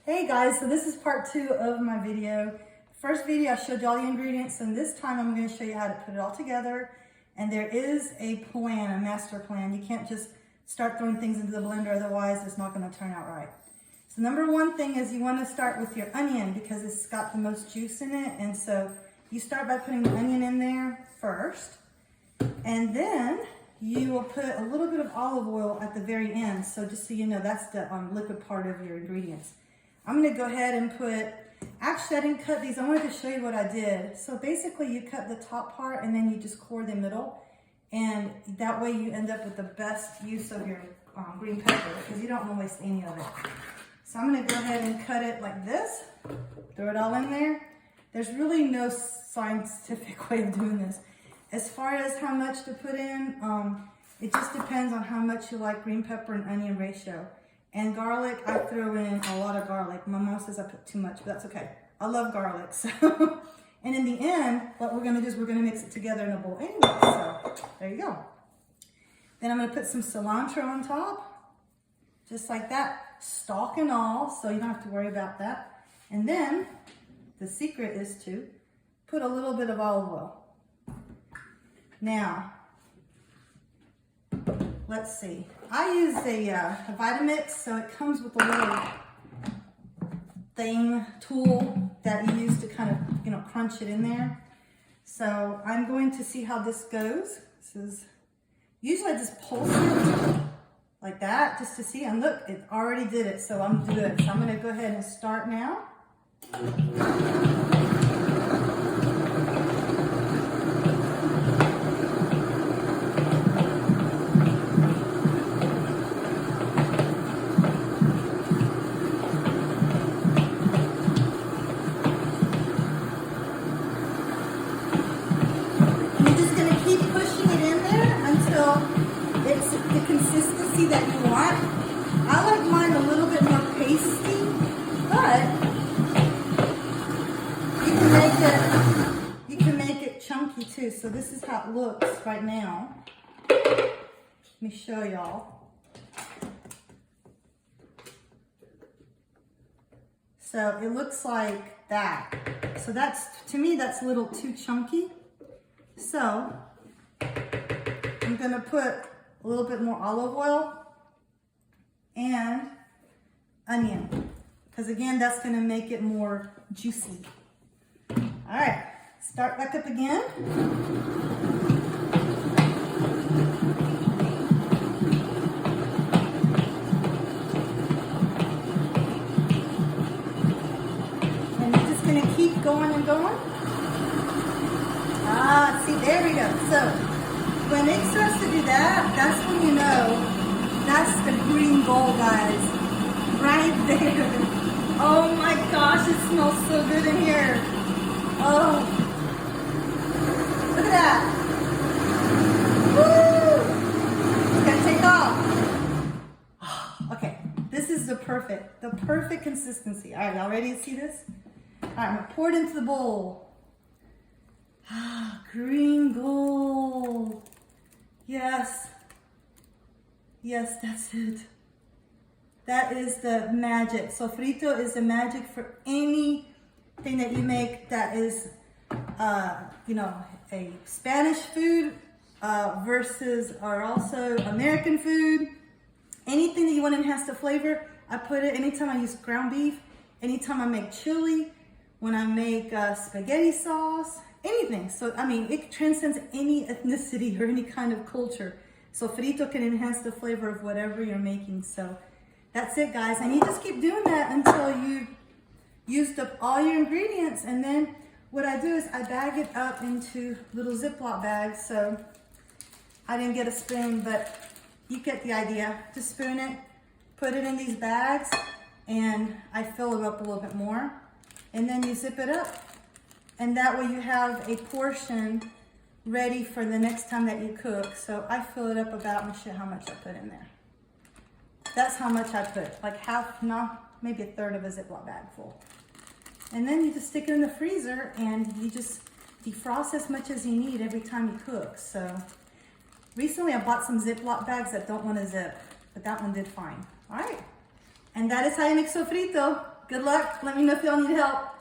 Hey guys, so this is part 2 of my video. First video I showed you all the ingredients, and this time I'm going to show you how to put it all together. And there is a plan, a master plan. You can't just start throwing things into the blender, otherwise it's not going to turn out right. So number one thing is you want to start with your onion because it's got the most juice in it. And so you start by putting the onion in there first. And then you will put a little bit of olive oil at the very end. So just so you know, that's the liquid part of your ingredients. I'm going to go ahead and put, actually I didn't cut these, I wanted to show you what I did. So basically you cut the top part and then you just core the middle, and that way you end up with the best use of your green pepper because you don't want to waste any of it. So I'm going to go ahead and cut it like this, throw it all in there. There's really no scientific way of doing this. As far as how much to put in, it just depends on how much you like green pepper and onion ratio. And garlic, I throw in a lot of garlic. My mom says I put too much, but that's okay. I love garlic. So, and in the end, what we're gonna do is we're gonna mix it together in a bowl anyway. So there you go. Then I'm gonna put some cilantro on top, just like that, stalk and all, so you don't have to worry about that. And then the secret is to put a little bit of olive oil. Now, let's see. I use a Vitamix, so it comes with a little tool that you use to kind of, crunch it in there. So I'm going to see how this goes. Usually I just pulse it like that just to see. And look, it already did it, so I'm good. So I'm going to go ahead and start now. The consistency that you want. I like mine a little bit more pasty, but you can make it chunky too. So this is how it looks right now. Let me show y'all. So it looks like that. So to me that's a little too chunky. So I'm gonna put a little bit more olive oil and onion, because again, that's going to make it more juicy. All right, start back up again. And you're just going to keep going and going. See, there we go. So when it starts to do that, that's when you know that's the green gold, guys. Right there. Oh my gosh, it smells so good in here. Oh, look at that. Woo! It's gonna take off. Okay, this is the perfect consistency. All right, y'all ready to see this? All right, I'm gonna pour it into the bowl. Green gold. Yes, that's it. That is the magic. Sofrito is the magic for anything that you make that is, a Spanish food versus or also American food. Anything that you want to enhance the flavor, I put it. Anytime I use ground beef, anytime I make chili, when I make spaghetti sauce, anything. So, I mean, it transcends any ethnicity or any kind of culture. So frito can enhance the flavor of whatever you're making. So that's it, guys. And you just keep doing that until you used up all your ingredients. And then what I do is I bag it up into little Ziploc bags. So I didn't get a spoon, but you get the idea. Just spoon it, put it in these bags, and I fill it up a little bit more. And then you zip it up. And that way you have a portion ready for the next time that you cook. So I fill it up about, let me show you how much I put in there. That's how much I put, like half, no, maybe a third of a Ziploc bag full. And then you just stick it in the freezer and you just defrost as much as you need every time you cook. So recently I bought some Ziploc bags that don't want to zip, but that one did fine. All right. And that is how you make sofrito. Good luck. Let me know if y'all need help.